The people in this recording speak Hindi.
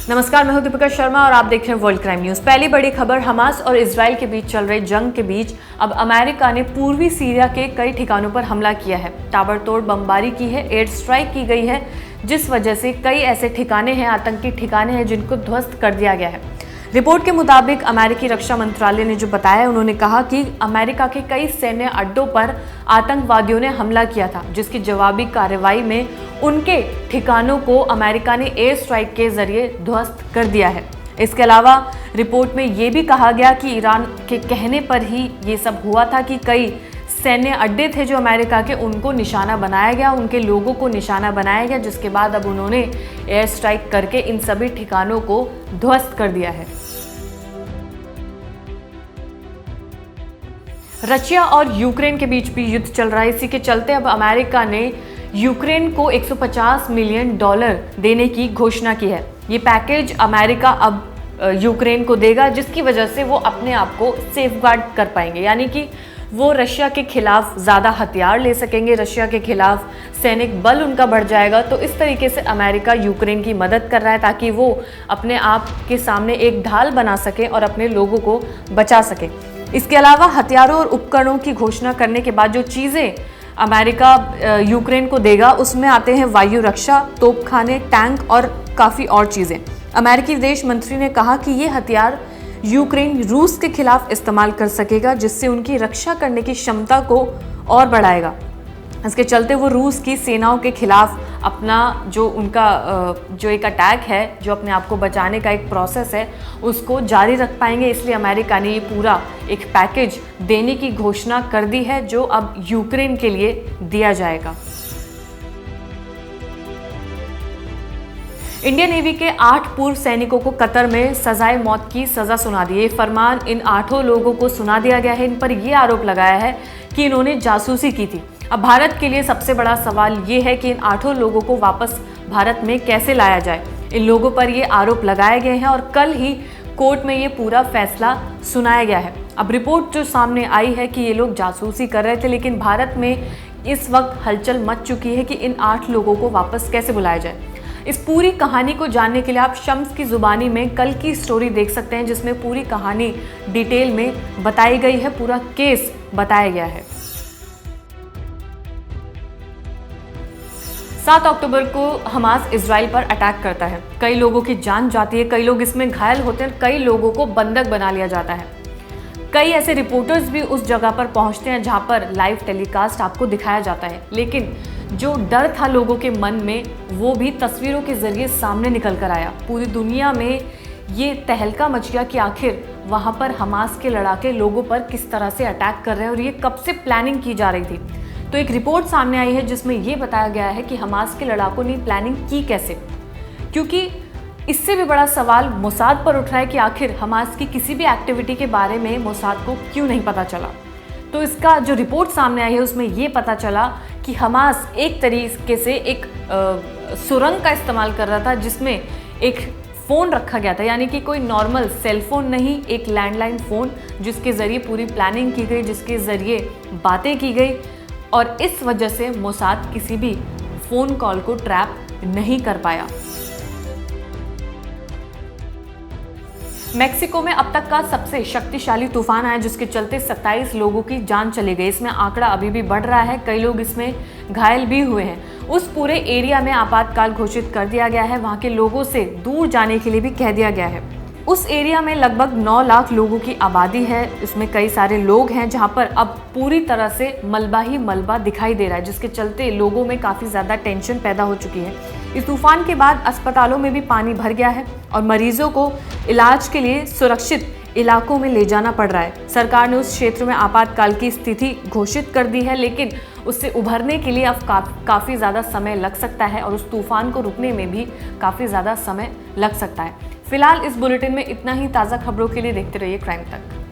नमस्कार, मैं हूं दीपिका शर्मा और आप देख रहे हैं वर्ल्ड क्राइम न्यूज। पहली बड़ी खबर, हमास और इजराइल के बीच चल रहे जंग के बीच अब अमेरिका ने पूर्वी सीरिया के कई ठिकानों पर हमला किया है। ताबड़तोड़ बमबारी की है, एयर स्ट्राइक की गई है, जिस वजह से कई ऐसे ठिकाने हैं, आतंकी ठिकाने हैं, जिनको ध्वस्त कर दिया गया है। रिपोर्ट के मुताबिक अमेरिकी रक्षा मंत्रालय ने जो बताया, उन्होंने कहा कि अमेरिका के कई सैन्य अड्डों पर आतंकवादियों ने हमला किया था, जिसकी जवाबी कार्रवाई में उनके ठिकानों को अमेरिका ने एयर स्ट्राइक के जरिए ध्वस्त कर दिया है। इसके अलावा रिपोर्ट में ये भी कहा गया कि ईरान के कहने पर ही ये सब हुआ था कि कई सैन्य अड्डे थे जो अमेरिका के, उनको निशाना बनाया गया, उनके लोगों को निशाना बनाया गया, जिसके बाद अब उन्होंने एयर स्ट्राइक करके इन सभी ठिकानों को ध्वस्त कर दिया है। रशिया और यूक्रेन के बीच भी युद्ध चल रहा है। इसी के चलते अब अमेरिका ने यूक्रेन को $150 मिलियन देने की घोषणा की है। ये पैकेज अमेरिका अब यूक्रेन को देगा, जिसकी वजह से वो अपने आप को सेफगार्ड कर पाएंगे, यानी कि वो रशिया के खिलाफ ज़्यादा हथियार ले सकेंगे, रशिया के खिलाफ सैनिक बल उनका बढ़ जाएगा। तो इस तरीके से अमेरिका यूक्रेन की मदद कर रहा है ताकि वो अपने आप के सामने एक ढाल बना सके और अपने लोगों को बचा सके। इसके अलावा हथियारों और उपकरणों की घोषणा करने के बाद जो चीज़ें अमेरिका यूक्रेन को देगा, उसमें आते हैं वायु रक्षा, तोपखाने, टैंक और काफ़ी और चीज़ें। अमेरिकी विदेश मंत्री ने कहा कि ये हथियार यूक्रेन रूस के खिलाफ इस्तेमाल कर सकेगा, जिससे उनकी रक्षा करने की क्षमता को और बढ़ाएगा। इसके चलते वो रूस की सेनाओं के खिलाफ अपना जो उनका जो एक अटैक है, जो अपने आप को बचाने का एक प्रोसेस है, उसको जारी रख पाएंगे। इसलिए अमेरिका ने ये पूरा एक पैकेज देने की घोषणा कर दी है, जो अब यूक्रेन के लिए दिया जाएगा। इंडियन नेवी के 8 पूर्व सैनिकों को कतर में सजाए मौत की सजा सुना दी है। फरमान इन 8 लोगों को सुना दिया गया है। इन पर यह आरोप लगाया है कि इन्होंने जासूसी की थी। अब भारत के लिए सबसे बड़ा सवाल ये है कि इन 8 लोगों को वापस भारत में कैसे लाया जाए। इन लोगों पर ये आरोप लगाए गए हैं और कल ही कोर्ट में ये पूरा फैसला सुनाया गया है। अब रिपोर्ट जो सामने आई है कि ये लोग जासूसी कर रहे थे, लेकिन भारत में इस वक्त हलचल मच चुकी है कि इन 8 लोगों को वापस कैसे बुलाया जाए। इस पूरी कहानी को जानने के लिए आप शम्स की जुबानी में कल की स्टोरी देख सकते हैं, जिसमें पूरी कहानी डिटेल में बताई गई है, पूरा केस बताया गया है। 7 अक्टूबर को हमास इजराइल पर अटैक करता है। कई लोगों की जान जाती है, कई लोग इसमें घायल होते हैं, कई लोगों को बंधक बना लिया जाता है। कई ऐसे रिपोर्टर्स भी उस जगह पर पहुंचते हैं जहां पर लाइव टेलीकास्ट आपको दिखाया जाता है, लेकिन जो डर था लोगों के मन में, वो भी तस्वीरों के जरिए सामने निकल कर आया। पूरी दुनिया में ये तहलका मच गया कि आखिर वहां पर हमास के लड़ाके लोगों पर किस तरह से अटैक कर रहे हैं और ये कब से प्लानिंग की जा रही थी। तो एक रिपोर्ट सामने आई है जिसमें ये बताया गया है कि हमास के लड़ाकों ने प्लानिंग की कैसे, क्योंकि इससे भी बड़ा सवाल मोसाद पर उठ रहा है कि आखिर हमास की किसी भी एक्टिविटी के बारे में मोसाद को क्यों नहीं पता चला। तो इसका जो रिपोर्ट सामने आई है उसमें ये पता चला कि हमास एक तरीके से एक सुरंग का इस्तेमाल कर रहा था, जिसमें एक फ़ोन रखा गया था, यानी कि कोई नॉर्मल सेलफोन नहीं, एक लैंडलाइन फ़ोन, जिसके ज़रिए पूरी प्लानिंग की गई, जिसके ज़रिए बातें की गई, और इस वजह से मोसाद किसी भी फ़ोन कॉल को ट्रैप नहीं कर पाया। मेक्सिको में अब तक का सबसे शक्तिशाली तूफान आया, जिसके चलते 27 लोगों की जान चली गई। इसमें आंकड़ा अभी भी बढ़ रहा है, कई लोग इसमें घायल भी हुए हैं। उस पूरे एरिया में आपातकाल घोषित कर दिया गया है, वहां के लोगों से दूर जाने के लिए भी कह दिया गया है। उस एरिया में लगभग 9 लाख लोगों की आबादी है, इसमें कई सारे लोग हैं, जहां पर अब पूरी तरह से मलबा ही मलबा दिखाई दे रहा है, जिसके चलते लोगों में काफ़ी ज़्यादा टेंशन पैदा हो चुकी है। इस तूफान के बाद अस्पतालों में भी पानी भर गया है और मरीजों को इलाज के लिए सुरक्षित इलाकों में ले जाना पड़ रहा है। सरकार ने उस क्षेत्र में आपातकाल की स्थिति घोषित कर दी है, लेकिन उससे उभरने के लिए अब काफ़ी ज़्यादा समय लग सकता है और उस तूफान को रुकने में भी काफ़ी ज़्यादा समय लग सकता है। फिलहाल इस बुलेटिन में इतना ही। ताज़ा खबरों के लिए देखते रहिए क्राइम तक।